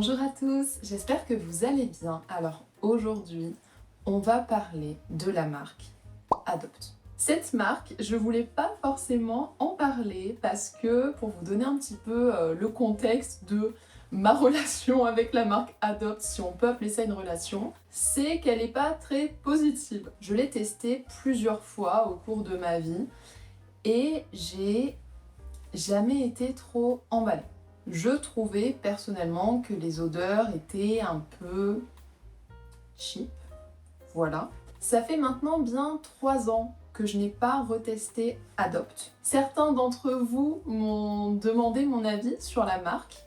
Bonjour à tous, j'espère que vous allez bien. Alors aujourd'hui, on va parler de la marque Adopt. Cette marque, je voulais pas forcément en parler parce que pour vous donner un petit peu le contexte de ma relation avec la marque Adopt, si on peut appeler ça une relation, c'est qu'elle n'est pas très positive. Je l'ai testée plusieurs fois au cours de ma vie et j'ai jamais été trop emballée. Je trouvais personnellement que les odeurs étaient un peu cheap, voilà. Ça fait maintenant bien 3 ans que je n'ai pas retesté Adopt. Certains d'entre vous m'ont demandé mon avis sur la marque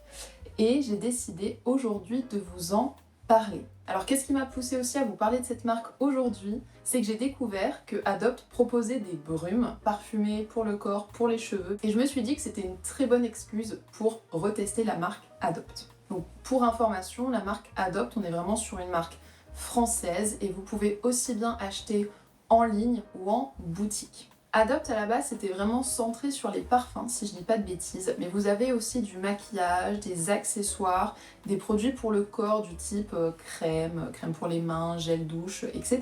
et j'ai décidé aujourd'hui de vous en parler. Alors qu'est-ce qui m'a poussé aussi à vous parler de cette marque aujourd'hui? C'est que j'ai découvert que Adopt proposait des brumes parfumées pour le corps, pour les cheveux, et je me suis dit que c'était une très bonne excuse pour retester la marque Adopt. Donc pour information, la marque Adopt, on est vraiment sur une marque française et vous pouvez aussi bien acheter en ligne ou en boutique. Adopt à la base c'était vraiment centré sur les parfums si je dis pas de bêtises, mais vous avez aussi du maquillage, des accessoires, des produits pour le corps du type crème pour les mains, gel douche, etc.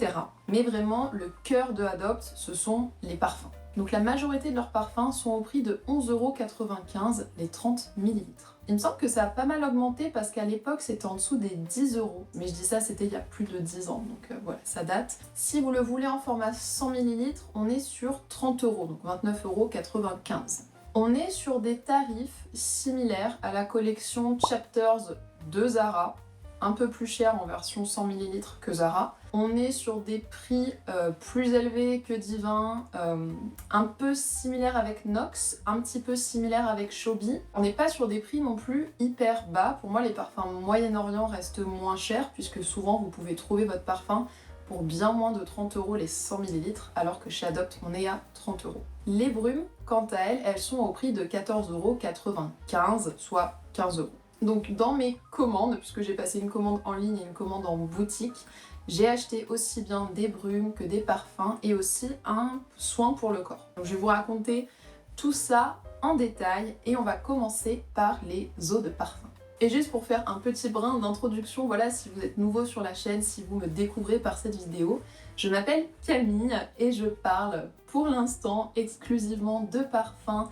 Mais vraiment le cœur de Adopt ce sont les parfums. Donc la majorité de leurs parfums sont au prix de 11,95€ les 30 ml. Il me semble que ça a pas mal augmenté parce qu'à l'époque c'était en dessous des 10€. Mais je dis ça, c'était il y a plus de 10 ans, donc voilà, ça date. Si vous le voulez en format 100 ml, on est sur 30€, donc 29,95€. On est sur des tarifs similaires à la collection Chapters de Zara, un peu plus cher en version 100 ml que Zara. On est sur des prix plus élevés que Divin, un peu similaire avec Nox, un petit peu similaire avec Shobi. On n'est pas sur des prix non plus hyper bas. Pour moi, les parfums Moyen-Orient restent moins chers puisque souvent vous pouvez trouver votre parfum pour bien moins de 30€ les 100 ml, alors que chez Adopt, on est à 30€. Les brumes, quant à elles, elles sont au prix de 14,95€, soit 15€. Donc dans mes commandes, puisque j'ai passé une commande en ligne et une commande en boutique, j'ai acheté aussi bien des brumes que des parfums et aussi un soin pour le corps. Donc je vais vous raconter tout ça en détail et on va commencer par les eaux de parfum. Et juste pour faire un petit brin d'introduction, voilà, si vous êtes nouveau sur la chaîne, si vous me découvrez par cette vidéo, je m'appelle Camille et je parle pour l'instant exclusivement de parfums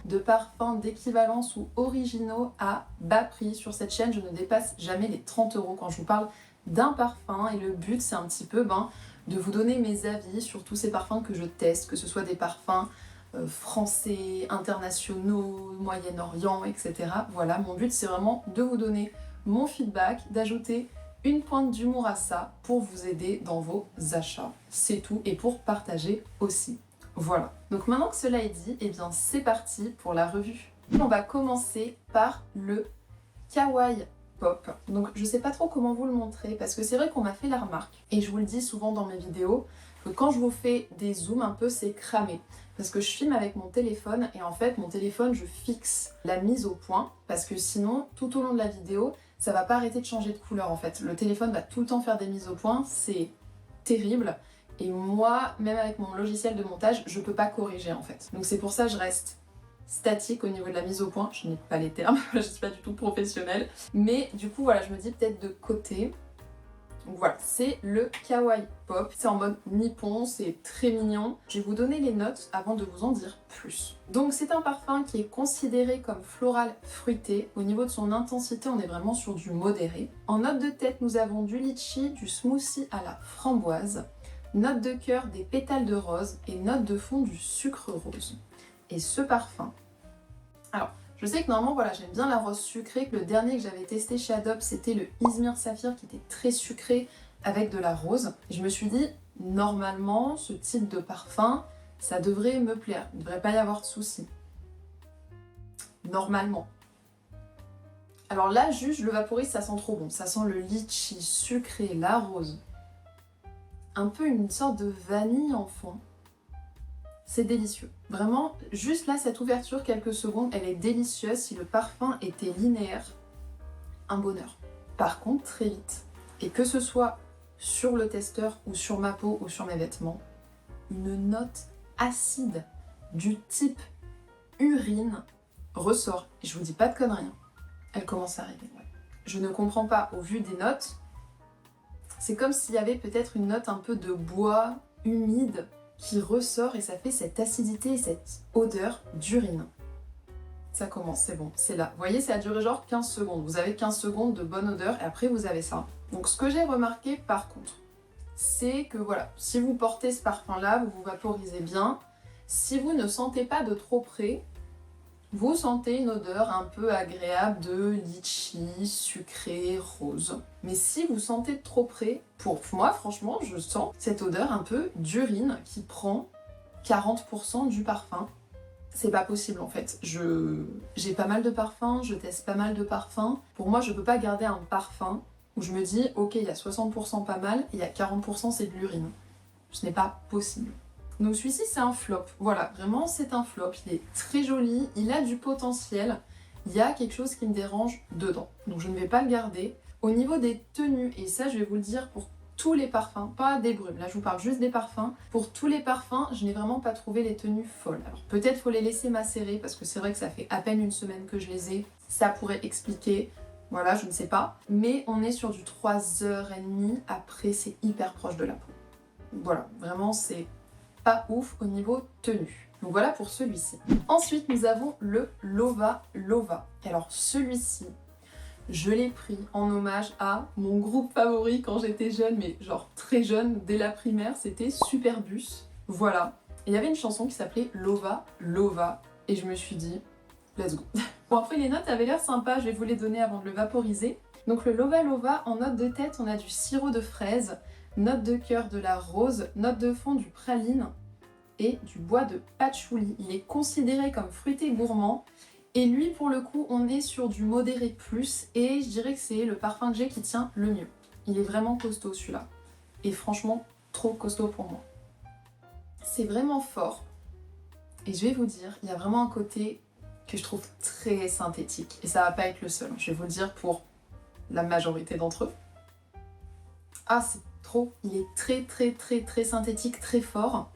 d'équivalence ou originaux à bas prix. Sur cette chaîne, je ne dépasse jamais les 30€ quand je vous parle d'un parfum et le but c'est un petit peu de vous donner mes avis sur tous ces parfums que je teste, que ce soit des parfums français, internationaux, Moyen-Orient, etc. Voilà, mon but c'est vraiment de vous donner mon feedback, d'ajouter une pointe d'humour à ça pour vous aider dans vos achats. C'est tout, et pour partager aussi. Voilà. Donc maintenant que cela est dit, eh bien c'est parti pour la revue. On va commencer par le Kawaii Pop. Donc je sais pas trop comment vous le montrer parce que c'est vrai qu'on m'a fait la remarque, et je vous le dis souvent dans mes vidéos, que quand je vous fais des zooms un peu c'est cramé. Parce que je filme avec mon téléphone et en fait mon téléphone je fixe la mise au point parce que sinon tout au long de la vidéo ça va pas arrêter de changer de couleur en fait. Le téléphone va tout le temps faire des mises au point, c'est terrible et moi même avec mon logiciel de montage je peux pas corriger en fait. Donc c'est pour ça que je reste statique au niveau de la mise au point, je n'ai pas les termes, je suis pas du tout professionnelle. Mais du coup voilà, je me dis peut-être de côté. Donc voilà, c'est le Kawaii Pop, c'est en mode nippon, c'est très mignon. Je vais vous donner les notes avant de vous en dire plus. Donc c'est un parfum qui est considéré comme floral fruité. Au niveau de son intensité, on est vraiment sur du modéré. En note de tête, nous avons du litchi, du smoothie à la framboise, note de cœur, des pétales de rose et note de fond du sucre rose. Et ce parfum, alors je sais que normalement voilà, j'aime bien la rose sucrée, que le dernier que j'avais testé chez Adopt c'était le Izmir Saphir qui était très sucré avec de la rose. Et je me suis dit, normalement ce type de parfum, ça devrait me plaire, il ne devrait pas y avoir de soucis. Normalement. Alors là juste, le vaporise ça sent trop bon, ça sent le litchi sucré, la rose. Un peu une sorte de vanille en fond. C'est délicieux. Vraiment, juste là, cette ouverture, quelques secondes, elle est délicieuse. Si le parfum était linéaire, un bonheur. Par contre, très vite, et que ce soit sur le testeur ou sur ma peau ou sur mes vêtements, une note acide du type urine ressort. Et je vous dis pas de conneries, hein. Elle commence à arriver, ouais. je ne comprends pas au vu des notes. C'est comme s'il y avait peut-être une note un peu de bois humide qui ressort et ça fait cette acidité et cette odeur d'urine. Ça commence, c'est bon, c'est là. Vous voyez, ça a duré genre 15 secondes. Vous avez 15 secondes de bonne odeur et après vous avez ça. Donc ce que j'ai remarqué par contre, c'est que voilà, si vous portez ce parfum-là, vous vous vaporisez bien. Si vous ne sentez pas de trop près, vous sentez une odeur un peu agréable de litchi, sucré, rose. Mais si vous sentez de trop près, pour moi franchement, je sens cette odeur un peu d'urine qui prend 40% du parfum. C'est pas possible en fait. J'ai pas mal de parfums, je teste pas mal de parfums. Pour moi, je peux pas garder un parfum où je me dis ok, il y a 60% pas mal, et il y a 40% c'est de l'urine. Ce n'est pas possible. Donc celui-ci c'est un flop, voilà, vraiment c'est un flop, il est très joli, il a du potentiel, il y a quelque chose qui me dérange dedans, donc je ne vais pas le garder. Au niveau des tenues, et ça je vais vous le dire pour tous les parfums, pas des brumes, là je vous parle juste des parfums, pour tous les parfums je n'ai vraiment pas trouvé les tenues folles. Alors peut-être faut les laisser macérer parce que c'est vrai que ça fait à peine une semaine que je les ai, ça pourrait expliquer, voilà je ne sais pas, mais on est sur du 3h30, après c'est hyper proche de la peau. Voilà, vraiment c'est pas ouf au niveau tenue. Donc voilà pour celui-ci. Ensuite, nous avons le Lova Lova. Et alors celui-ci, je l'ai pris en hommage à mon groupe favori quand j'étais jeune, mais genre très jeune, dès la primaire, c'était Superbus. Voilà. Et il y avait une chanson qui s'appelait Lova Lova. Et je me suis dit, let's go. Bon après les notes avaient l'air sympas, je vais vous les donner avant de le vaporiser. Donc le Lova Lova, en note de tête, on a du sirop de fraise, note de cœur de la rose, note de fond du praline et du bois de patchouli. Il est considéré comme fruité gourmand et lui pour le coup on est sur du modéré plus et je dirais que c'est le parfum que j'ai qui tient le mieux. Il est vraiment costaud celui-là et franchement trop costaud pour moi. C'est vraiment fort et je vais vous dire, il y a vraiment un côté que je trouve très synthétique et ça va pas être le seul, je vais vous le dire pour la majorité d'entre eux. Ah c'est trop, il est très synthétique, très fort.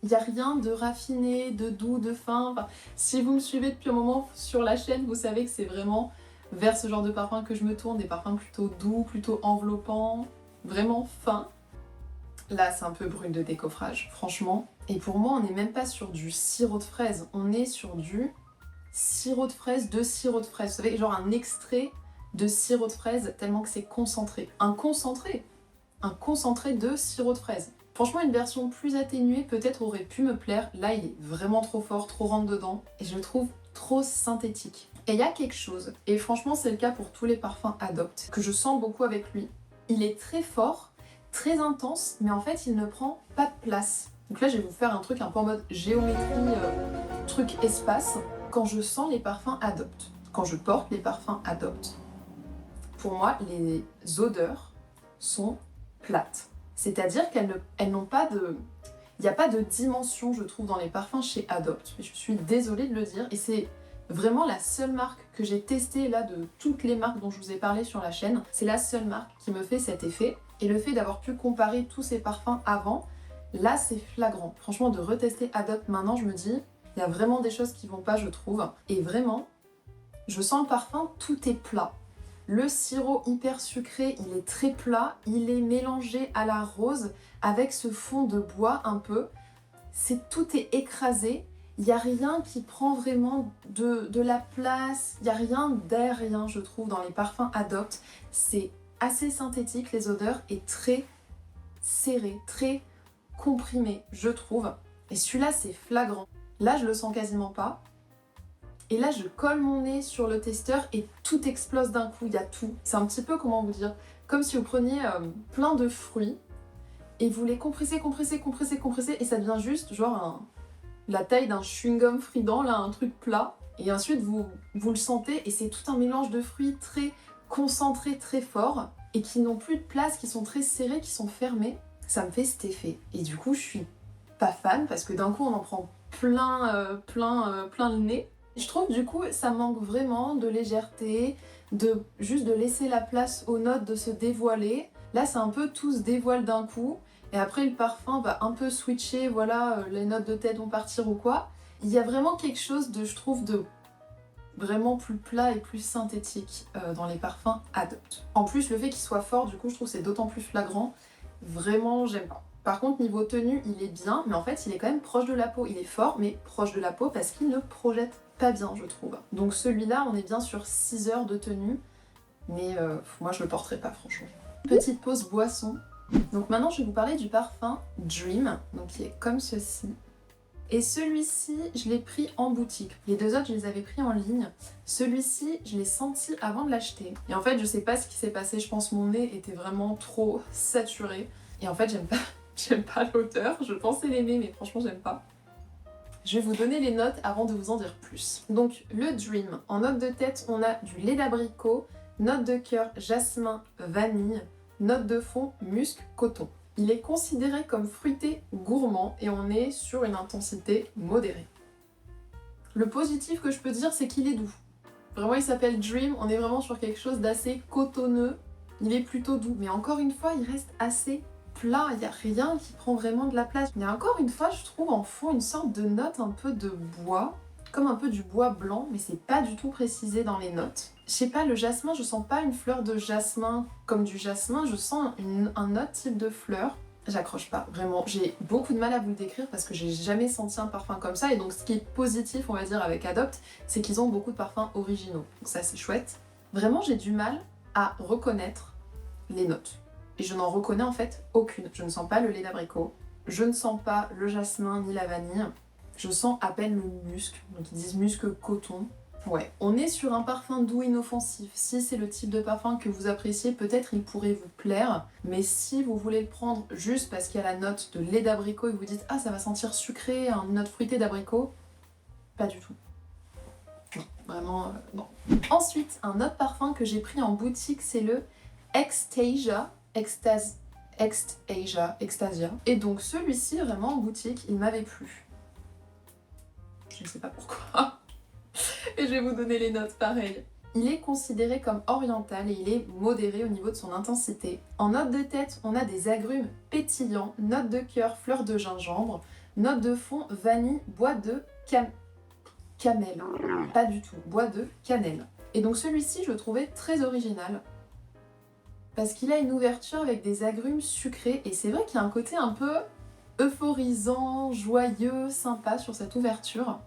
Il n'y a rien de raffiné, de doux, de fin. Enfin, si vous me suivez depuis un moment sur la chaîne, vous savez que c'est vraiment vers ce genre de parfum que je me tourne, des parfums plutôt doux, plutôt enveloppants, vraiment fins. Là, c'est un peu brut de décoffrage, franchement. Et pour moi, on n'est même pas sur du sirop de fraise, on est sur du sirop de fraise de sirop de fraise. Vous savez, genre un extrait de sirop de fraise tellement que c'est concentré. Un concentré de sirop de fraise. Franchement, une version plus atténuée peut-être aurait pu me plaire. Là, il est vraiment trop fort, trop rentre dedans. Et je le trouve trop synthétique. Et il y a quelque chose, et franchement c'est le cas pour tous les parfums Adopt, que je sens beaucoup avec lui. Il est très fort, très intense, mais en fait il ne prend pas de place. Donc là je vais vous faire un truc un peu en mode géométrie, truc espace. Quand je sens les parfums Adopt, quand je porte les parfums Adopt, pour moi les odeurs sont plates. C'est-à-dire qu'elles n'ont pas de... Il n'y a pas de dimension, je trouve, dans les parfums chez Adopt. Je suis désolée de le dire. Et c'est vraiment la seule marque que j'ai testée, là, de toutes les marques dont je vous ai parlé sur la chaîne. C'est la seule marque qui me fait cet effet. Et le fait d'avoir pu comparer tous ces parfums avant, là, c'est flagrant. Franchement, de retester Adopt maintenant, je me dis, il y a vraiment des choses qui vont pas, je trouve. Et vraiment, je sens le parfum, tout est plat. Le sirop hyper sucré, il est très plat, il est mélangé à la rose avec ce fond de bois un peu. Tout est écrasé, il n'y a rien qui prend vraiment de la place, il n'y a rien d'aérien je trouve dans les parfums Adopt. C'est assez synthétique les odeurs et très serré, très comprimé je trouve. Et celui-là c'est flagrant. Là je le sens quasiment pas. Et là, je colle mon nez sur le testeur et tout explose d'un coup, il y a tout. C'est un petit peu, comment vous dire, comme si vous preniez plein de fruits et vous les compressez et ça devient juste genre la taille d'un chewing-gum Frident, là, un truc plat. Et ensuite, vous le sentez et c'est tout un mélange de fruits très concentrés, très forts et qui n'ont plus de place, qui sont très serrés, qui sont fermés. Ça me fait cet effet. Et du coup, je suis pas fan parce que d'un coup, on en prend plein le nez. Je trouve du coup ça manque vraiment de légèreté, juste de laisser la place aux notes de se dévoiler. Là c'est un peu tout se dévoile d'un coup et après le parfum va un peu switcher, voilà, les notes de tête vont partir ou quoi. Il y a vraiment quelque chose de, je trouve, de vraiment plus plat et plus synthétique dans les parfums Adopt. En plus, le fait qu'il soit fort, du coup, je trouve que c'est d'autant plus flagrant. Vraiment, j'aime pas. Par contre, niveau tenue, il est bien, mais en fait, il est quand même proche de la peau. Il est fort, mais proche de la peau parce qu'il ne projette pas bien, je trouve. Donc celui-là, on est bien sur 6 heures de tenue, mais moi, je le porterai pas, franchement. Petite pause boisson. Donc maintenant, je vais vous parler du parfum Dream, donc qui est comme ceci. Et celui-ci, je l'ai pris en boutique. Les deux autres, je les avais pris en ligne. Celui-ci, je l'ai senti avant de l'acheter. Et en fait, je sais pas ce qui s'est passé, je pense que mon nez était vraiment trop saturé. Et en fait, j'aime pas l'odeur. Je pensais l'aimer, mais franchement, j'aime pas. Je vais vous donner les notes avant de vous en dire plus. Donc, le Dream. En note de tête, on a du lait d'abricot, note de cœur, jasmin, vanille, note de fond, musc, coton. Il est considéré comme fruité gourmand et on est sur une intensité modérée. Le positif que je peux dire, c'est qu'il est doux. Vraiment, il s'appelle Dream, on est vraiment sur quelque chose d'assez cotonneux. Il est plutôt doux, mais encore une fois, il reste assez plat, il n'y a rien qui prend vraiment de la place. Mais encore une fois, je trouve en fond une sorte de note un peu de bois, comme un peu du bois blanc, mais c'est pas du tout précisé dans les notes. Je sais pas, le jasmin, je sens pas une fleur de jasmin comme du jasmin, je sens un autre type de fleur. J'accroche pas, vraiment. J'ai beaucoup de mal à vous le décrire parce que j'ai jamais senti un parfum comme ça. Et donc ce qui est positif, on va dire, avec Adopt, c'est qu'ils ont beaucoup de parfums originaux. Donc ça, c'est chouette. Vraiment, j'ai du mal à reconnaître les notes. Et je n'en reconnais en fait aucune. Je ne sens pas le lait d'abricot, je ne sens pas le jasmin ni la vanille. Je sens à peine le musc, donc ils disent musc coton. Ouais, on est sur un parfum doux inoffensif. Si c'est le type de parfum que vous appréciez, peut-être il pourrait vous plaire. Mais si vous voulez le prendre juste parce qu'il y a la note de lait d'abricot et que vous dites ah ça va sentir sucré, une note fruitée d'abricot, pas du tout. Non, vraiment non. Ensuite, un autre parfum que j'ai pris en boutique, c'est le Extasia. Extasia. Et donc celui-ci, vraiment en boutique, il m'avait plu. Je ne sais pas pourquoi. Et je vais vous donner les notes pareil. Il est considéré comme oriental et il est modéré au niveau de son intensité. En note de tête, on a des agrumes pétillants, note de cœur, fleur de gingembre, note de fond, vanille, bois de cannelle. Pas du tout, bois de cannelle. Et donc celui-ci, je le trouvais très original. Parce qu'il a une ouverture avec des agrumes sucrés et c'est vrai qu'il y a un côté un peu euphorisant, joyeux, sympa sur cette ouverture.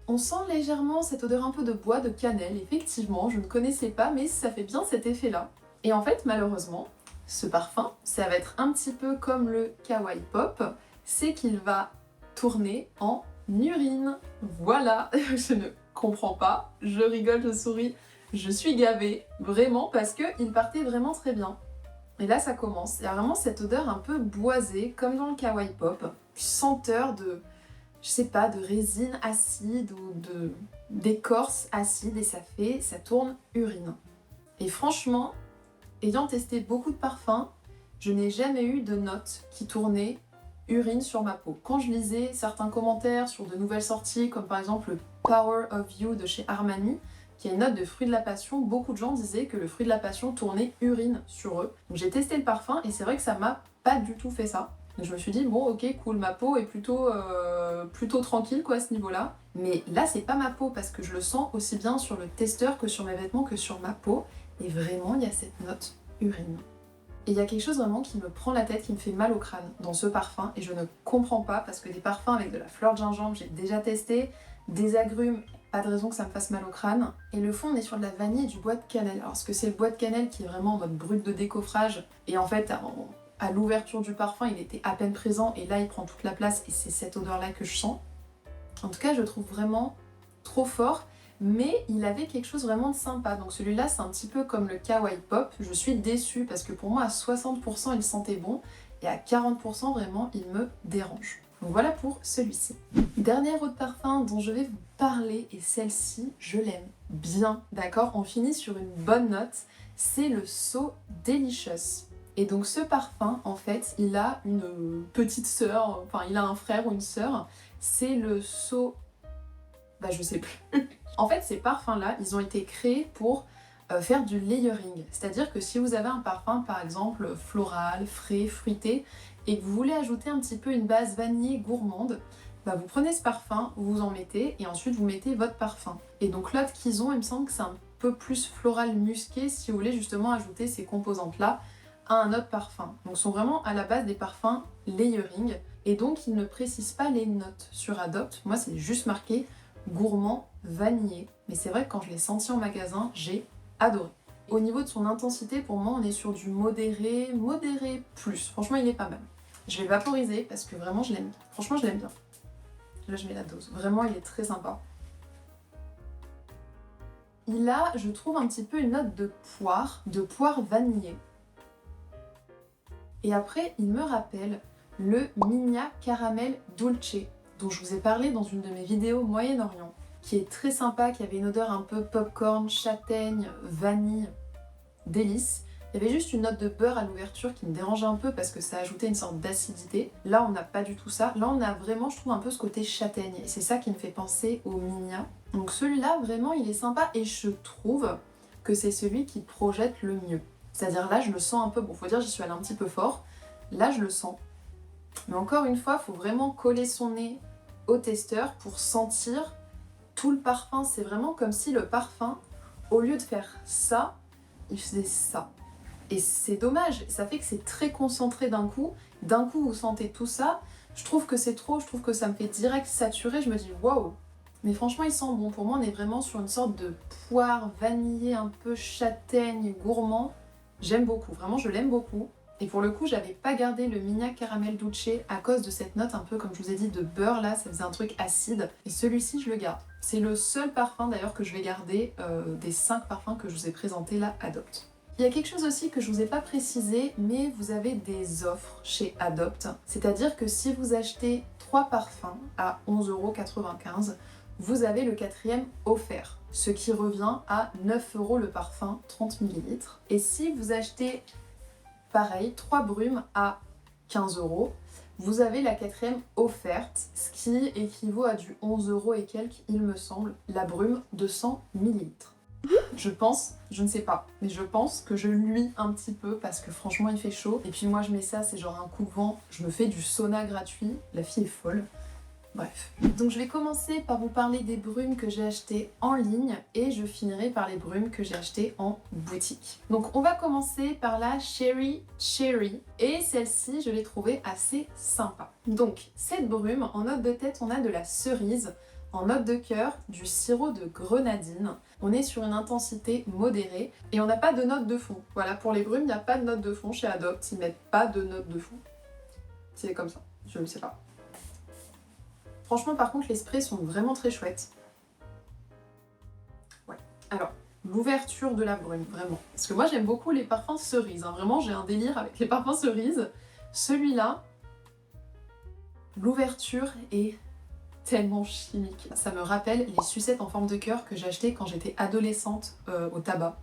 On sent légèrement cette odeur un peu de bois de cannelle, effectivement, je ne connaissais pas, mais ça fait bien cet effet-là. Et en fait, malheureusement, ce parfum, ça va être un petit peu comme le Kawaii Pop, c'est qu'il va tourner en urine. Voilà, je ne comprends pas, je rigole, je souris, je suis gavée, vraiment, parce qu'il partait vraiment très bien. Et là, ça commence, il y a vraiment cette odeur un peu boisée, comme dans le Kawaii Pop, senteur de... je sais pas, de résine acide ou d'écorce acide et ça tourne urine. Et franchement, ayant testé beaucoup de parfums, je n'ai jamais eu de note qui tournait urine sur ma peau. Quand je lisais certains commentaires sur de nouvelles sorties, comme par exemple le Power of You de chez Armani, qui a une note de fruit de la passion, beaucoup de gens disaient que le fruit de la passion tournait urine sur eux. Donc j'ai testé le parfum et c'est vrai que ça m'a pas du tout fait ça. Donc je me suis dit, bon ok cool, ma peau est plutôt tranquille quoi à ce niveau-là. Mais là c'est pas ma peau parce que je le sens aussi bien sur le testeur que sur mes vêtements que sur ma peau. Et vraiment il y a cette note urine. Et il y a quelque chose vraiment qui me prend la tête, qui me fait mal au crâne dans ce parfum. Et je ne comprends pas parce que des parfums avec de la fleur de gingembre j'ai déjà testé. Des agrumes, pas de raison que ça me fasse mal au crâne. Et le fond on est sur de la vanille et du bois de cannelle. Alors est-ce que c'est le bois de cannelle qui est vraiment en mode brut de décoffrage et en fait à l'ouverture du parfum, il était à peine présent et là il prend toute la place et c'est cette odeur-là que je sens. En tout cas, je le trouve vraiment trop fort, mais il avait quelque chose vraiment de sympa. Donc celui-là, c'est un petit peu comme le Kawaii Pop. Je suis déçue parce que pour moi, à 60%, il sentait bon et à 40%, vraiment, il me dérange. Donc voilà pour celui-ci. Dernier eau de parfum dont je vais vous parler, et celle-ci, je l'aime bien, d'accord? On finit sur une bonne note, c'est le So Delicious. Et donc ce parfum, en fait, il a une petite sœur, enfin il a un frère ou une sœur, c'est le So... je sais plus. En fait, ces parfums-là, ils ont été créés pour faire du layering. C'est-à-dire que si vous avez un parfum, par exemple, floral, frais, fruité, et que vous voulez ajouter un petit peu une base vanillée gourmande, bah vous prenez ce parfum, vous en mettez et ensuite vous mettez votre parfum. Et donc l'autre qu'ils ont, il me semble que c'est un peu plus floral musqué si vous voulez justement ajouter ces composantes-là à un autre parfum. Donc ce sont vraiment à la base des parfums layering et donc ils ne précisent pas les notes sur Adopt. Moi c'est juste marqué gourmand vanillé. Mais c'est vrai que quand je l'ai senti en magasin, j'ai adoré. Au niveau de son intensité, pour moi on est sur du modéré plus. Franchement il est pas mal. Je vais le vaporiser parce que vraiment je l'aime. Franchement je l'aime bien. Là je mets la dose. Vraiment il est très sympa. Il a, je trouve, un petit peu une note de poire vanillé. Et après, il me rappelle le Migna Caramel Dulce, dont je vous ai parlé dans une de mes vidéos Moyen-Orient, qui est très sympa, qui avait une odeur un peu popcorn, châtaigne, vanille, délice. Il y avait juste une note de beurre à l'ouverture qui me dérangeait un peu parce que ça ajoutait une sorte d'acidité. Là, on n'a pas du tout ça. Là, on a vraiment, je trouve, un peu ce côté châtaigne. Et c'est ça qui me fait penser au Migna. Donc celui-là, vraiment, il est sympa et je trouve que c'est celui qui projette le mieux. C'est-à-dire là, je le sens un peu, bon, faut dire, j'y suis allée un petit peu fort. Là, je le sens. Mais encore une fois, il faut vraiment coller son nez au testeur pour sentir tout le parfum. C'est vraiment comme si le parfum, au lieu de faire ça, il faisait ça. Et c'est dommage, ça fait que c'est très concentré d'un coup. D'un coup, vous sentez tout ça. Je trouve que c'est trop, je trouve que ça me fait direct saturer. Je me dis, waouh! Mais franchement, il sent bon. Pour moi, on est vraiment sur une sorte de poire vanillé, un peu châtaigne, gourmand. J'aime beaucoup, vraiment, je l'aime beaucoup. Et pour le coup, j'avais pas gardé le Migna Caramel Dulce à cause de cette note un peu, comme je vous ai dit, de beurre là, ça faisait un truc acide. Et celui-ci, je le garde. C'est le seul parfum d'ailleurs que je vais garder des 5 parfums que je vous ai présentés là, Adopt. Il y a quelque chose aussi que je vous ai pas précisé, mais vous avez des offres chez Adopt. C'est-à-dire que si vous achetez 3 parfums à 11,95 €, vous avez le 4e offert, ce qui revient à 9 € le parfum, 30 ml. Et si vous achetez, pareil, 3 brumes à 15 €, vous avez la 4e offerte, ce qui équivaut à du 11 € et quelques, il me semble, la brume de 100 ml. Je pense, je ne sais pas, mais je pense que je luis un petit peu parce que franchement il fait chaud. Et puis moi je mets ça, c'est genre un coup de vent, je me fais du sauna gratuit, la fille est folle. Bref. Donc je vais commencer par vous parler des brumes que j'ai achetées en ligne et je finirai par les brumes que j'ai achetées en boutique. Donc on va commencer par la Cherry Cherry et celle-ci je l'ai trouvée assez sympa. Donc cette brume, en note de tête on a de la cerise, en note de cœur du sirop de grenadine. On est sur une intensité modérée et on n'a pas de note de fond. Voilà, pour les brumes il n'y a pas de note de fond chez Adopt, ils mettent pas de note de fond. C'est comme ça, je ne sais pas. Franchement, par contre, les sprays sont vraiment très chouettes. Ouais. Alors, l'ouverture de la brume, vraiment. Parce que moi, j'aime beaucoup les parfums cerises. Hein. Vraiment, j'ai un délire avec les parfums cerises. Celui-là, l'ouverture est tellement chimique. Ça me rappelle les sucettes en forme de cœur que j'ai achetées quand j'étais adolescente au tabac.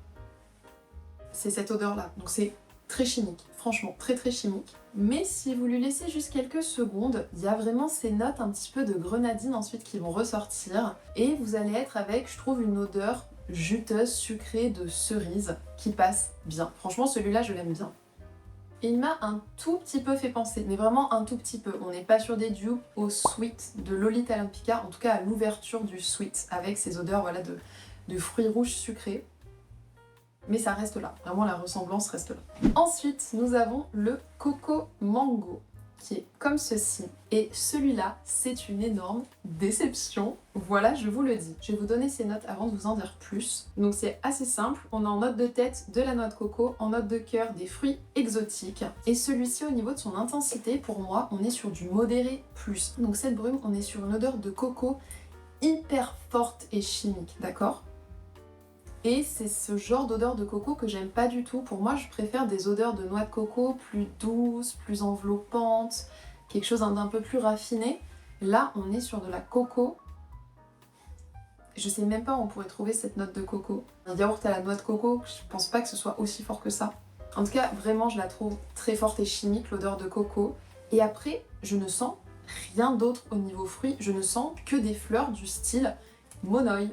C'est cette odeur-là. Donc c'est très chimique, franchement, très très chimique. Mais si vous lui laissez juste quelques secondes, il y a vraiment ces notes un petit peu de grenadine ensuite qui vont ressortir. Et vous allez être avec, je trouve, une odeur juteuse, sucrée de cerise qui passe bien. Franchement, celui-là, je l'aime bien. Et il m'a un tout petit peu fait penser, mais vraiment un tout petit peu. On n'est pas sur des dupes au sweet de Lolita Lampica, en tout cas à l'ouverture du sweet, avec ces odeurs voilà, de fruits rouges sucrés. Mais ça reste là, vraiment la ressemblance reste là. Ensuite, nous avons le Coco Mango, qui est comme ceci. Et celui-là, c'est une énorme déception. Voilà, je vous le dis. Je vais vous donner ces notes avant de vous en dire plus. Donc c'est assez simple. On a en note de tête de la noix de coco, en note de cœur des fruits exotiques. Et celui-ci, au niveau de son intensité, pour moi, on est sur du modéré plus. Donc cette brume, on est sur une odeur de coco hyper forte et chimique, d'accord ? Et c'est ce genre d'odeur de coco que j'aime pas du tout. Pour moi, je préfère des odeurs de noix de coco plus douces, plus enveloppantes, quelque chose d'un peu plus raffiné. Là, on est sur de la coco. Je sais même pas où on pourrait trouver cette note de coco. Un yaourt à la noix de coco, je pense pas que ce soit aussi fort que ça. En tout cas, vraiment, je la trouve très forte et chimique, l'odeur de coco. Et après, je ne sens rien d'autre au niveau fruits. Je ne sens que des fleurs du style monoï.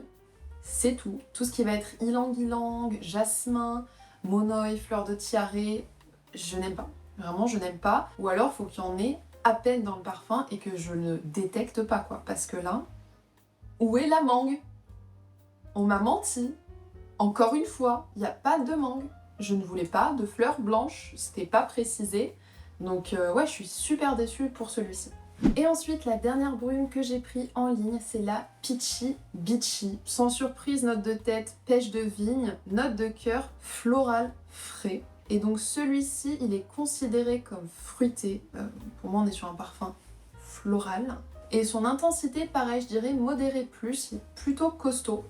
C'est tout. Tout ce qui va être ylang-ylang, jasmin, monoï, fleur de tiare, je n'aime pas. Vraiment, je n'aime pas. Ou alors, il faut qu'il y en ait à peine dans le parfum et que je ne détecte pas quoi. Parce que là, où est la mangue? On m'a menti. Encore une fois, il n'y a pas de mangue. Je ne voulais pas de fleurs blanches, c'était pas précisé. Donc ouais, je suis super déçue pour celui-ci. Et ensuite, la dernière brume que j'ai pris en ligne, c'est la Peachy Beachy. Sans surprise, note de tête, pêche de vigne, note de cœur, floral, frais. Et donc celui-ci, il est considéré comme fruité. Pour moi, on est sur un parfum floral. Et son intensité, pareil, je dirais modéré plus, il est plutôt costaud.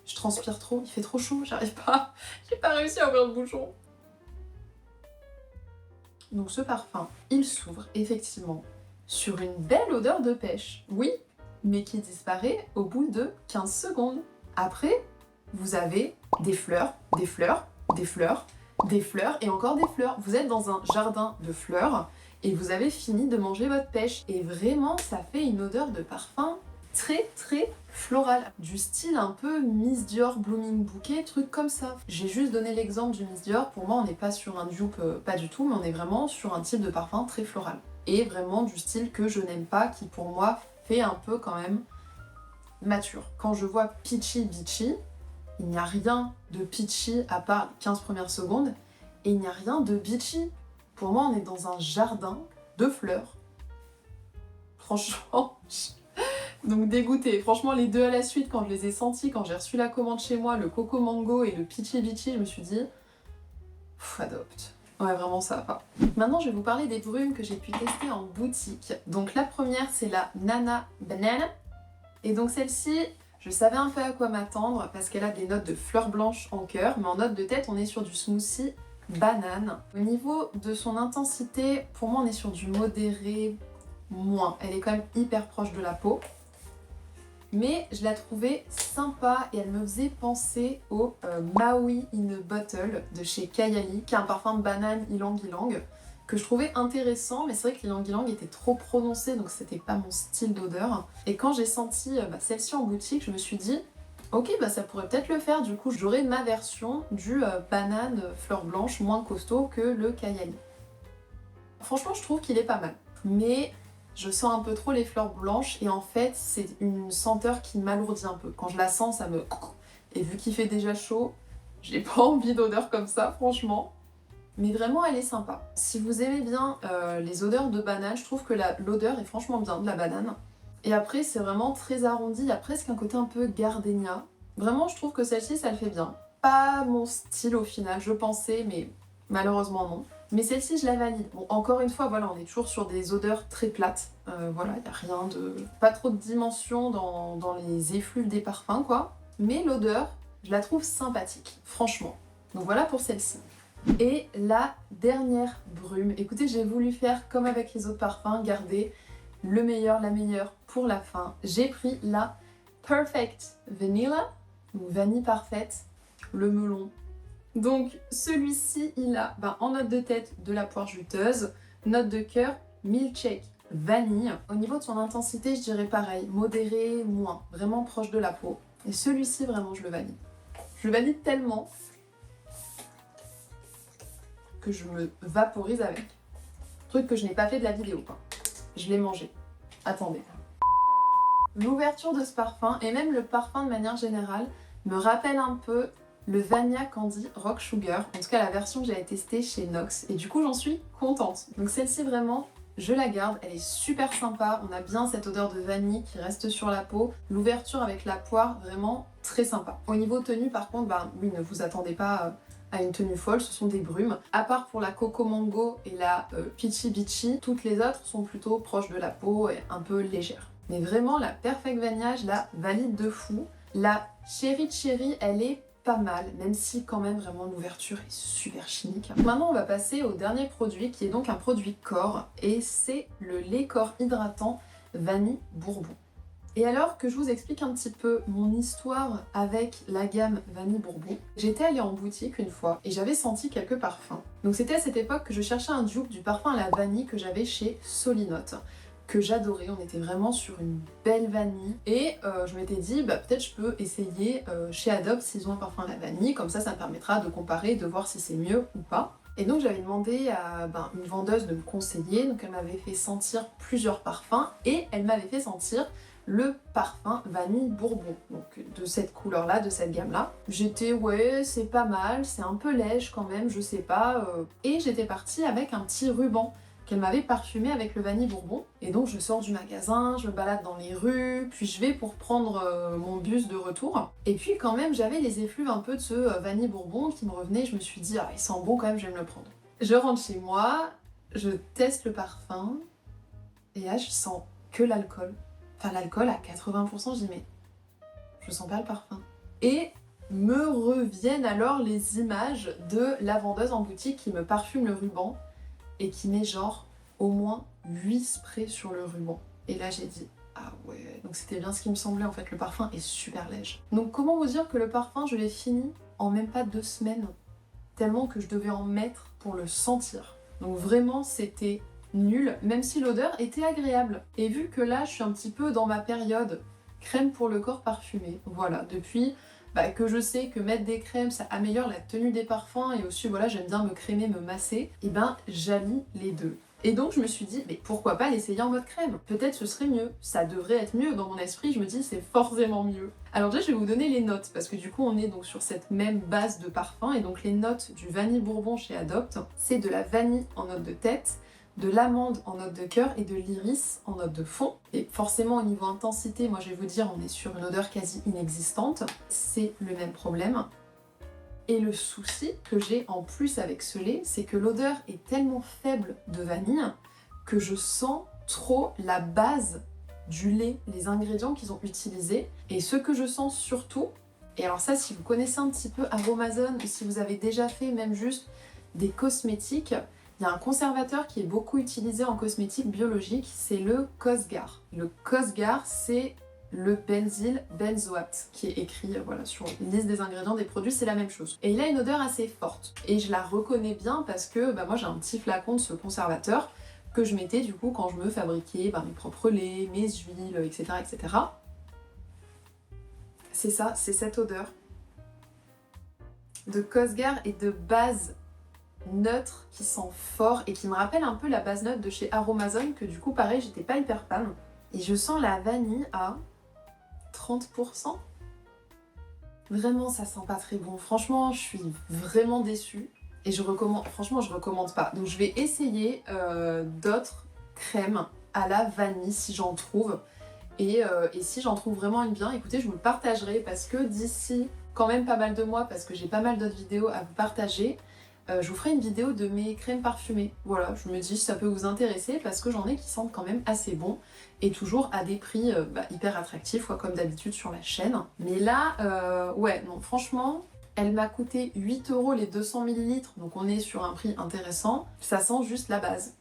Je transpire trop, il fait trop chaud, j'arrive pas, j'ai pas réussi à ouvrir le bouchon. Donc ce parfum, il s'ouvre effectivement sur une belle odeur de pêche, oui, mais qui disparaît au bout de 15 secondes. Après, vous avez des fleurs, des fleurs, des fleurs, des fleurs et encore des fleurs. Vous êtes dans un jardin de fleurs et vous avez fini de manger votre pêche. Et vraiment, ça fait une odeur de parfum très très floral, du style un peu Miss Dior Blooming Bouquet, truc comme ça. J'ai juste donné l'exemple du Miss Dior, pour moi on n'est pas sur un dupe, pas du tout, mais on est vraiment sur un type de parfum très floral. Et vraiment du style que je n'aime pas, qui pour moi fait un peu quand même mature. Quand je vois Peachy Beachy, il n'y a rien de peachy à part les 15 premières secondes, et il n'y a rien de beachy. Pour moi on est dans un jardin de fleurs. Franchement, donc dégoûtée. Franchement, les deux à la suite, quand je les ai sentis, quand j'ai reçu la commande chez moi, le Coco Mango et le Peachy Beachy, je me suis dit, adopte. Ouais, vraiment ça va pas. Maintenant, je vais vous parler des brumes que j'ai pu tester en boutique. Donc la première, c'est la Nana Banana. Et donc celle-ci, je savais un peu à quoi m'attendre parce qu'elle a des notes de fleurs blanches en cœur, mais en note de tête, on est sur du smoothie banane. Au niveau de son intensité, pour moi, on est sur du modéré moins. Elle est quand même hyper proche de la peau. Mais je la trouvais sympa et elle me faisait penser au Maui in a Bottle de chez Kayali, qui est un parfum de banane ylang-ylang, que je trouvais intéressant, mais c'est vrai que l'ylang-ylang était trop prononcé, donc c'était pas mon style d'odeur. Et quand j'ai senti celle-ci en boutique, je me suis dit, ok, ça pourrait peut-être le faire, du coup j'aurais ma version du banane fleur blanche moins costaud que le Kayali. Franchement, je trouve qu'il est pas mal. Mais je sens un peu trop les fleurs blanches et en fait c'est une senteur qui m'alourdit un peu. Quand je la sens, ça me... Et vu qu'il fait déjà chaud, j'ai pas envie d'odeur comme ça franchement. Mais vraiment elle est sympa. Si vous aimez bien les odeurs de banane, je trouve que l'odeur est franchement bien de la banane. Et après c'est vraiment très arrondi, il y a presque un côté un peu gardenia. Vraiment je trouve que celle-ci ça le fait bien. Pas mon style au final, je pensais mais malheureusement non. Mais celle-ci, je la valide. Bon, encore une fois, voilà, on est toujours sur des odeurs très plates. Voilà, il n'y a rien de... Pas trop de dimension dans les effluves des parfums, quoi. Mais l'odeur, je la trouve sympathique, franchement. Donc voilà pour celle-ci. Et la dernière brume. Écoutez, j'ai voulu faire comme avec les autres parfums, garder le meilleur, la meilleure pour la fin. J'ai pris la Perfect Vanilla, ou Vanille Parfaite, le melon. Donc celui-ci, il a en note de tête de la poire juteuse, note de cœur, milkshake, vanille. Au niveau de son intensité, je dirais pareil, modéré, moins, vraiment proche de la peau. Et celui-ci, vraiment, je le valide. Je le valide tellement que je me vaporise avec. Truc que je n'ai pas fait de la vidéo, quoi. Je l'ai mangé. Attendez. L'ouverture de ce parfum, et même le parfum de manière générale, me rappelle un peu le Vania Candy Rock Sugar, en tout cas la version que j'avais testée chez Nox, et du coup j'en suis contente. Donc celle-ci vraiment, je la garde, elle est super sympa, on a bien cette odeur de vanille qui reste sur la peau, l'ouverture avec la poire, vraiment très sympa. Au niveau tenue par contre, oui, ne vous attendez pas à une tenue folle, ce sont des brumes. À part pour la Coco Mango et la Peachy Beachy, toutes les autres sont plutôt proches de la peau et un peu légères. Mais vraiment la Perfect Vanilla, je la valide de fou. La Cherry Cherry, elle est pas mal, même si quand même vraiment l'ouverture est super chimique. Maintenant on va passer au dernier produit qui est donc un produit corps et c'est le lait corps hydratant vanille bourbon. Et alors que je vous explique un petit peu mon histoire avec la gamme vanille bourbon, j'étais allée en boutique une fois et j'avais senti quelques parfums. Donc c'était à cette époque que je cherchais un dupe du parfum à la vanille que j'avais chez Solinote, que j'adorais, on était vraiment sur une belle vanille et je m'étais dit peut-être je peux essayer chez Adobe s'ils ont un parfum à la vanille, comme ça me permettra de comparer, de voir si c'est mieux ou pas. Et donc j'avais demandé à une vendeuse de me conseiller, donc elle m'avait fait sentir plusieurs parfums et elle m'avait fait sentir le parfum vanille bourbon, donc de cette couleur-là, de cette gamme-là. J'étais ouais, c'est pas mal, c'est un peu lège quand même, je sais pas. Et j'étais partie avec un petit ruban qu'elle m'avait parfumé avec le vanille bourbon. Et donc je sors du magasin, je me balade dans les rues, puis je vais pour prendre mon bus de retour. Et puis quand même j'avais les effluves un peu de ce vanille bourbon qui me revenait, je me suis dit ah il sent bon quand même, je vais me le prendre. Je rentre chez moi, je teste le parfum, et là je sens que l'alcool. Enfin l'alcool à 80%, je dis mais je sens pas le parfum. Et me reviennent alors les images de la vendeuse en boutique qui me parfume le ruban et qui met genre au moins 8 sprays sur le ruban. Et là j'ai dit ah ouais, donc c'était bien ce qui me semblait en fait, le parfum est super léger. Donc comment vous dire que le parfum je l'ai fini en même pas 2 semaines, tellement que je devais en mettre pour le sentir. Donc vraiment c'était nul, même si l'odeur était agréable. Et vu que là je suis un petit peu dans ma période crème pour le corps parfumé, voilà, depuis que je sais que mettre des crèmes ça améliore la tenue des parfums et aussi voilà j'aime bien me crémer, me masser, et j'allie les deux. Et donc je me suis dit, mais pourquoi pas l'essayer en mode crème? Peut-être ce serait mieux, ça devrait être mieux, dans mon esprit je me dis c'est forcément mieux. Alors déjà je vais vous donner les notes, parce que du coup on est donc sur cette même base de parfum, et donc les notes du vanille bourbon chez Adopt, c'est de la vanille en note de tête, de l'amande en note de cœur et de l'iris en note de fond. Et forcément au niveau intensité, moi je vais vous dire, on est sur une odeur quasi inexistante, c'est le même problème. Et le souci que j'ai en plus avec ce lait, c'est que l'odeur est tellement faible de vanille que je sens trop la base du lait, les ingrédients qu'ils ont utilisés. Et ce que je sens surtout, et alors ça si vous connaissez un petit peu Aromazone, ou si vous avez déjà fait même juste des cosmétiques, il y a un conservateur qui est beaucoup utilisé en cosmétique biologique, c'est le Cosgar. Le Cosgar, c'est le benzyl benzoate qui est écrit voilà, sur la liste des ingrédients des produits, c'est la même chose. Et il a une odeur assez forte. Et je la reconnais bien parce que moi j'ai un petit flacon de ce conservateur que je mettais du coup quand je me fabriquais mes propres laits, mes huiles, etc. etc. C'est ça, c'est cette odeur de Cosgar et de base neutre qui sent fort et qui me rappelle un peu la base neutre de chez Aromazone que du coup pareil j'étais pas hyper fan. Et je sens la vanille à 30%. Vraiment ça sent pas très bon. Franchement je suis vraiment déçue et je recommande pas. Donc je vais essayer d'autres crèmes à la vanille si j'en trouve. Et si j'en trouve vraiment une bien, écoutez, je vous le partagerai parce que d'ici quand même pas mal de mois, parce que j'ai pas mal d'autres vidéos à vous partager, je vous ferai une vidéo de mes crèmes parfumées. Voilà, je me dis si ça peut vous intéresser parce que j'en ai qui sentent quand même assez bon et toujours à des prix hyper attractifs, comme d'habitude sur la chaîne. Mais là, ouais, non, franchement, elle m'a coûté 8 € les 200 ml, donc on est sur un prix intéressant. Ça sent juste la base.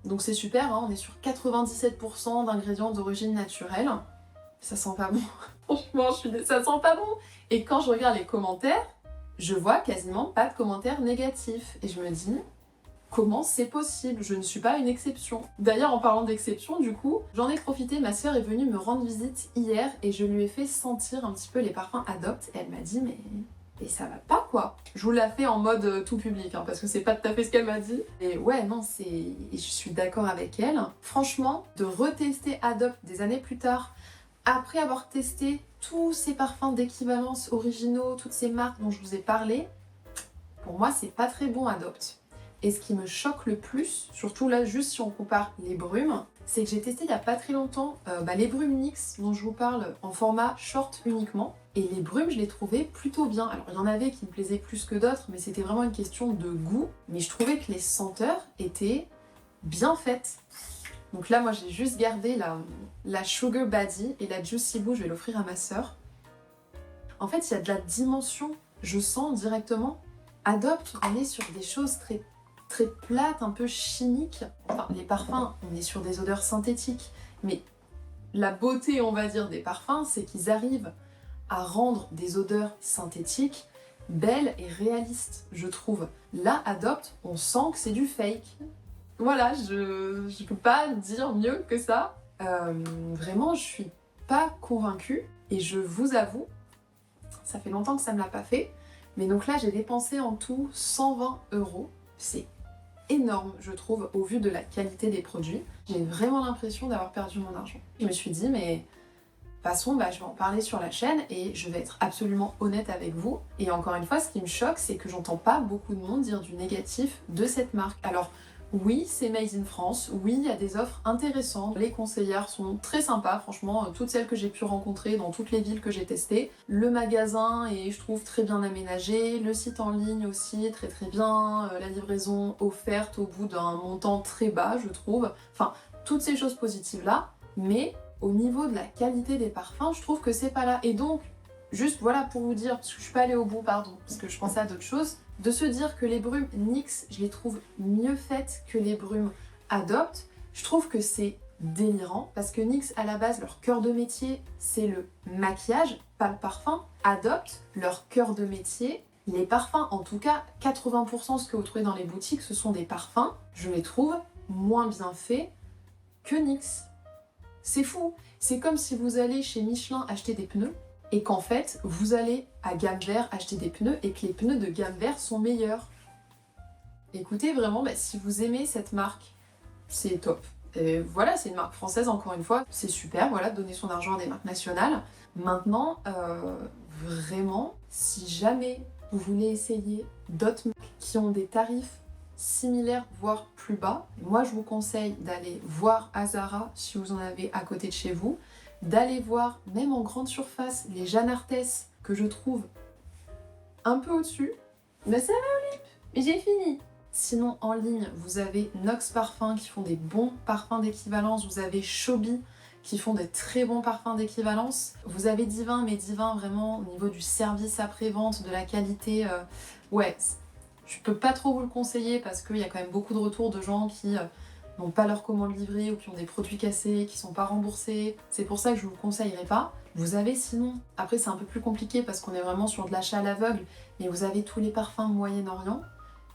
Donc c'est super, hein, on est sur 97% d'ingrédients d'origine naturelle. Ça sent pas bon. Franchement, ça sent pas bon. Et quand je regarde les commentaires, je vois quasiment pas de commentaires négatifs. Et je me dis, comment c'est possible? Je ne suis pas une exception. D'ailleurs, en parlant d'exception, du coup, j'en ai profité, ma soeur est venue me rendre visite hier et je lui ai fait sentir un petit peu les parfums Adopt. Et elle m'a dit, mais ça va pas quoi. Je vous la fais en mode tout public, hein, parce que c'est pas tout à fait ce qu'elle m'a dit. Et ouais, non, je suis d'accord avec elle. Franchement, de retester Adopt des années plus tard, après avoir testé tous ces parfums d'équivalence originaux, toutes ces marques dont je vous ai parlé, pour moi c'est pas très bon Adopt. Et ce qui me choque le plus, surtout là juste si on compare les brumes, c'est que j'ai testé il y a pas très longtemps les brumes NYX dont je vous parle en format short uniquement. Et les brumes je les trouvais plutôt bien. Alors il y en avait qui me plaisaient plus que d'autres, mais c'était vraiment une question de goût. Mais je trouvais que les senteurs étaient bien faites. Donc là, moi, j'ai juste gardé la Sugar Baddie et la Juicy Boo, je vais l'offrir à ma sœur. En fait, il y a de la dimension, je sens directement. Adopt, on est sur des choses très, très plates, un peu chimiques. Enfin, les parfums, on est sur des odeurs synthétiques. Mais la beauté, on va dire, des parfums, c'est qu'ils arrivent à rendre des odeurs synthétiques belles et réalistes, je trouve. Là, Adopt, on sent que c'est du fake. Voilà, je peux pas dire mieux que ça. Vraiment, je suis pas convaincue. Et je vous avoue, ça fait longtemps que ça me l'a pas fait. Mais donc là, j'ai dépensé en tout 120 €. c'est énorme, je trouve, au vu de la qualité des produits. J'ai vraiment l'impression d'avoir perdu mon argent. Je me suis dit, mais de toute façon, je vais en parler sur la chaîne et je vais être absolument honnête avec vous. Et encore une fois, ce qui me choque, c'est que j'entends pas beaucoup de monde dire du négatif de cette marque. Alors, oui, c'est made in France, oui, il y a des offres intéressantes, les conseillères sont très sympas, franchement, toutes celles que j'ai pu rencontrer dans toutes les villes que j'ai testées. Le magasin est, je trouve, très bien aménagé, le site en ligne aussi, très très bien, la livraison offerte au bout d'un montant très bas, je trouve. Enfin, toutes ces choses positives-là, mais au niveau de la qualité des parfums, je trouve que c'est pas là. Et donc, juste voilà pour vous dire, parce que je suis pas allée au bout, pardon, parce que je pensais à d'autres choses, de se dire que les brumes NYX, je les trouve mieux faites que les brumes Adopt, je trouve que c'est délirant, parce que NYX, à la base, leur cœur de métier, c'est le maquillage, pas le parfum. Adopt, leur cœur de métier, les parfums, en tout cas 80% ce que vous trouvez dans les boutiques, ce sont des parfums, je les trouve moins bien faits que NYX. C'est fou, c'est comme si vous allez chez Michelin acheter des pneus, et qu'en fait, vous allez à gamme vert acheter des pneus et que les pneus de gamme vert sont meilleurs. Écoutez, vraiment, si vous aimez cette marque, c'est top. Et voilà, c'est une marque française, encore une fois, c'est super, voilà, donner son argent à des marques nationales. Maintenant, vraiment, si jamais vous voulez essayer d'autres marques qui ont des tarifs similaires, voire plus bas, moi je vous conseille d'aller voir à Zara si vous en avez à côté de chez vous, d'aller voir, même en grande surface, les Jeanne Arthès, que je trouve un peu au-dessus. Mais ça va, Olip, mais j'ai fini. Sinon, en ligne, vous avez Nox Parfum qui font des bons parfums d'équivalence. Vous avez Chobi qui font des très bons parfums d'équivalence. Vous avez Divin, mais Divin, vraiment, au niveau du service après-vente, de la qualité, ouais, je peux pas trop vous le conseiller parce qu'il y a quand même beaucoup de retours de gens qui n'ont pas leur commande livrée ou qui ont des produits cassés, qui sont pas remboursés. C'est pour ça que je vous le conseillerais pas. Vous avez sinon, après c'est un peu plus compliqué parce qu'on est vraiment sur de l'achat à l'aveugle, mais vous avez tous les parfums Moyen-Orient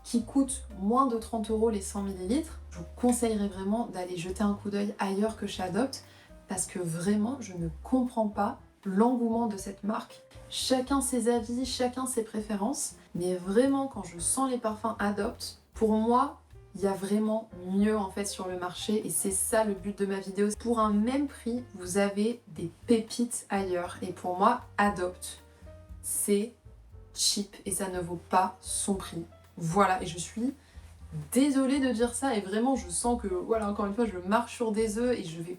qui coûtent moins de 30 € les 100 ml. Je vous conseillerais vraiment d'aller jeter un coup d'œil ailleurs que chez Adopt parce que vraiment je ne comprends pas l'engouement de cette marque. Chacun ses avis, chacun ses préférences, mais vraiment quand je sens les parfums Adopt, pour moi, il y a vraiment mieux en fait sur le marché et c'est ça le but de ma vidéo. Pour un même prix, vous avez des pépites ailleurs et pour moi, Adopt, c'est cheap et ça ne vaut pas son prix. Voilà, et je suis désolée de dire ça et vraiment je sens que, voilà, encore une fois, je marche sur des œufs et je vais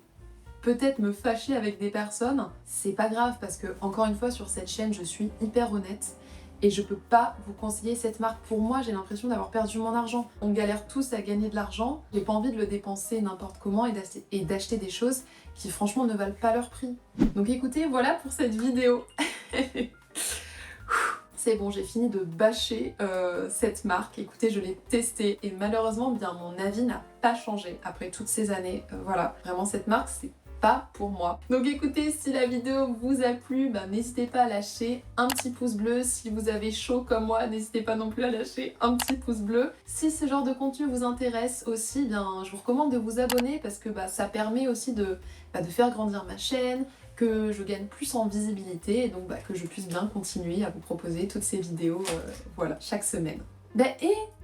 peut-être me fâcher avec des personnes. C'est pas grave parce que, encore une fois, sur cette chaîne, je suis hyper honnête. Et je peux pas vous conseiller cette marque. Pour moi, j'ai l'impression d'avoir perdu mon argent. On galère tous à gagner de l'argent. J'ai pas envie de le dépenser n'importe comment et d'acheter des choses qui franchement ne valent pas leur prix. Donc écoutez, voilà pour cette vidéo. C'est bon, j'ai fini de bâcher cette marque. Écoutez, je l'ai testée et malheureusement, bien mon avis n'a pas changé après toutes ces années. Voilà, vraiment cette marque, c'est pas pour moi. Donc écoutez, si la vidéo vous a plu, n'hésitez pas à lâcher un petit pouce bleu. Si vous avez chaud comme moi, n'hésitez pas non plus à lâcher un petit pouce bleu. Si ce genre de contenu vous intéresse aussi, je vous recommande de vous abonner parce que ça permet aussi de faire grandir ma chaîne, que je gagne plus en visibilité et donc que je puisse bien continuer à vous proposer toutes ces vidéos voilà, chaque semaine.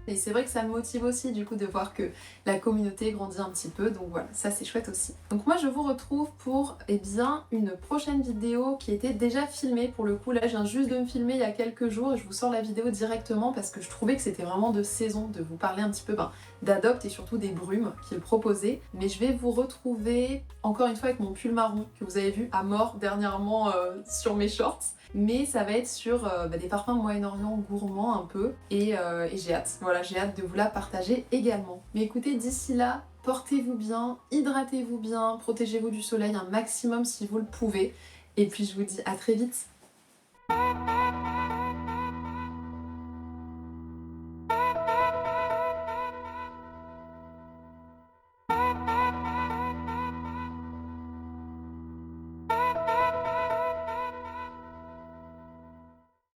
Et c'est vrai que ça me motive aussi du coup de voir que la communauté grandit un petit peu, donc voilà, ça c'est chouette aussi. Donc moi je vous retrouve pour une prochaine vidéo qui était déjà filmée pour le coup. Là je viens juste de me filmer il y a quelques jours et je vous sors la vidéo directement parce que je trouvais que c'était vraiment de saison de vous parler un petit peu d'Adopt et surtout des brumes qu'il proposait. Mais je vais vous retrouver encore une fois avec mon pull marron que vous avez vu à mort dernièrement sur mes shorts. Mais ça va être sur des parfums Moyen-Orient gourmands un peu et j'ai hâte. Voilà, j'ai hâte de vous la partager également. Mais écoutez, d'ici là, portez-vous bien, hydratez-vous bien, protégez-vous du soleil un maximum si vous le pouvez. Et puis je vous dis à très vite.